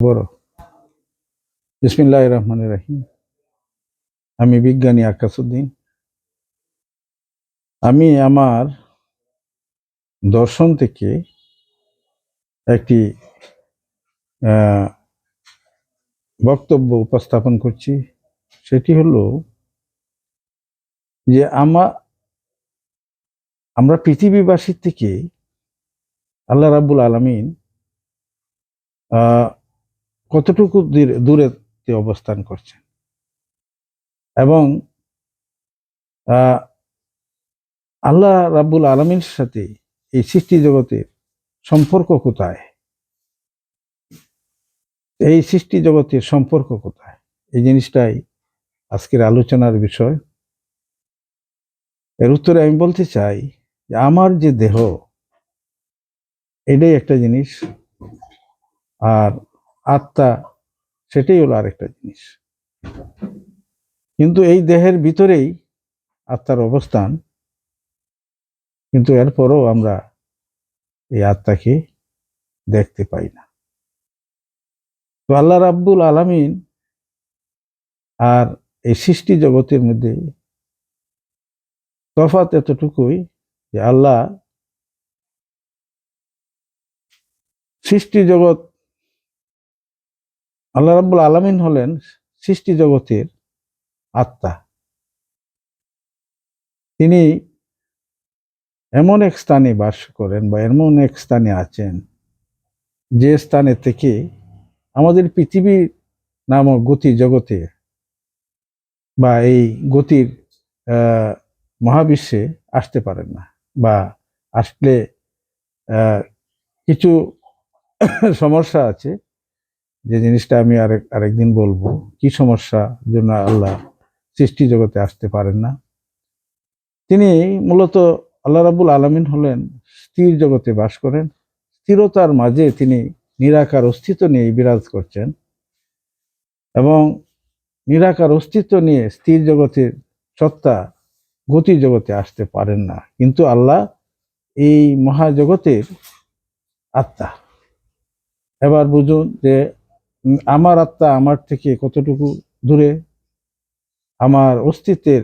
বড় বিসমিল্লাহির রহমানির রহিম। আমি বিজ্ঞানী আকাশুদ্দিন। আমি আমার দর্শন থেকে একটি বক্তব্য উপস্থাপন করছি। সেটি হলো যে আমরা পৃথিবীবাসীর থেকে আল্লাহ রাব্বুল আলামিন কতটুকু দূরে অবস্থান করছেন এবং আল্লাহ রাব্বুল আলামিনের সাথে এই সৃষ্টি জগতের সম্পর্ক কোথায়, এই সৃষ্টি জগতের সম্পর্ক কোথায়, এই জিনিসটাই আজকের আলোচনার বিষয়। এর উত্তরে আমি বলতে চাই যে আমার যে দেহ, এটাই একটা জিনিস, আর আত্মা সেটাই হলো আরেকটা জিনিস। কিন্তু এই দেহের ভিতরেই আত্মার অবস্থান, কিন্তু এরপরও আমরা এই আত্মাকে দেখতে পাই না। তো আল্লাহ রাব্বুল আলামিন আর এই সৃষ্টি জগতের মধ্যে তফাৎ এতটুকুই যে আল্লাহ আল্লাহ রাব্বুল আলামিন হলেন সৃষ্টি জগতের আত্মা। তিনি এমন এক স্থানে বাস করেন বা এমন এক স্থানে আছেন যে স্থানে থেকে আমাদের পৃথিবীর নামক গতি জগতে বা এই গতির মহাবিশ্বে আসতে পারেন না, বা আসলে কিছু সমস্যা আছে, যে জিনিসটা আমি আরেকদিন বলবো কি সমস্যা জন্য আল্লাহ সৃষ্টি জগতে আসতে পারেন না। তিনি মূলত আল্লাহ রাব্বুল আলামিন হলেন স্থির জগতে বাস করেন। স্থিরতার মাঝে তিনি নিরাকার অস্তিত্ব নিয়ে বিরাজ করছেন এবং নিরাকার অস্তিত্ব নিয়ে স্থির জগতের সত্তা গতি জগতে আসতে পারেন না। কিন্তু আল্লাহ এই মহাজগতের আত্মা। এবার বুঝুন যে আমার আত্মা আমার থেকে কতটুকু দূরে, আমার অস্তিত্বের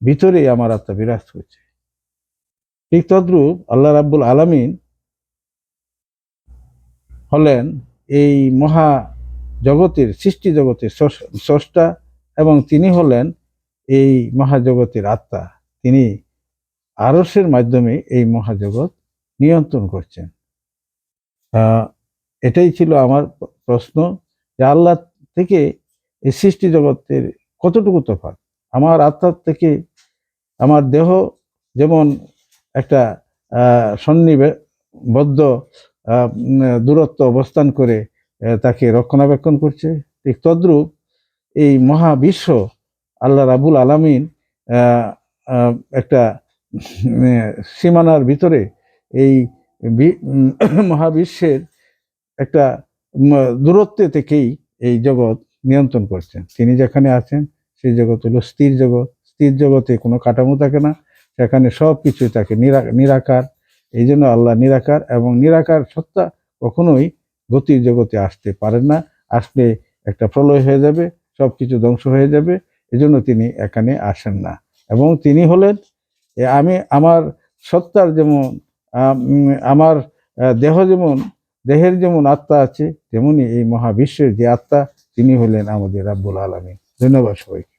ভিতরেই আমার আত্মা বিরাজ করছে। ঠিক তদ্রূপ আল্লাহ রাব্বুল আলামিন হলেন এই মহা জগতের সৃষ্টি জগতের স্রষ্টা এবং তিনি হলেন এই মহাজগতের আত্মা। তিনি আরশের মাধ্যমে এই মহাজগৎ নিয়ন্ত্রণ করছেন। এটাই ছিল আমার প্রশ্ন, যে আল্লাহ থেকে এই সৃষ্টি জগতের কতটুকু তফাৎ। আমার আত্মার থেকে আমার দেহ যেমন একটা সন্নিবদ্ধ দূরত্ব অবস্থান করে তাকে রক্ষণাবেক্ষণ করছে, ঠিক তদ্রূপ এই মহাবিশ্ব আল্লাহ রাব্বুল আলামিন একটা সীমানার ভিতরে এই মহাবিশ্বের একটা দূরত্বে থেকেই এই জগৎ নিয়ন্ত্রণ করছেন। তিনি যেখানে আছেন সেই জগৎ হলো স্থির জগৎ। স্থির জগতে কোনো কাঠামো থাকে না, সেখানে সব কিছুই থাকে নিরাকার। এই জন্য আল্লাহ নিরাকার, এবং নিরাকার সত্তা কখনোই গতির জগতে আসতে পারেন না। আসলে একটা প্রলয় হয়ে যাবে, সব কিছু ধ্বংস হয়ে যাবে। এজন্য তিনি এখানে আসেন না। এবং তিনি হলেন আমার সত্তার যেমন আমার দেহের যেমন আত্মা আছে, তেমনি এই মহাবিশ্বের যে আত্মা, তিনি হলেন আমাদের রাব্বুল আলামিন। ধন্যবাদ সবাইকে।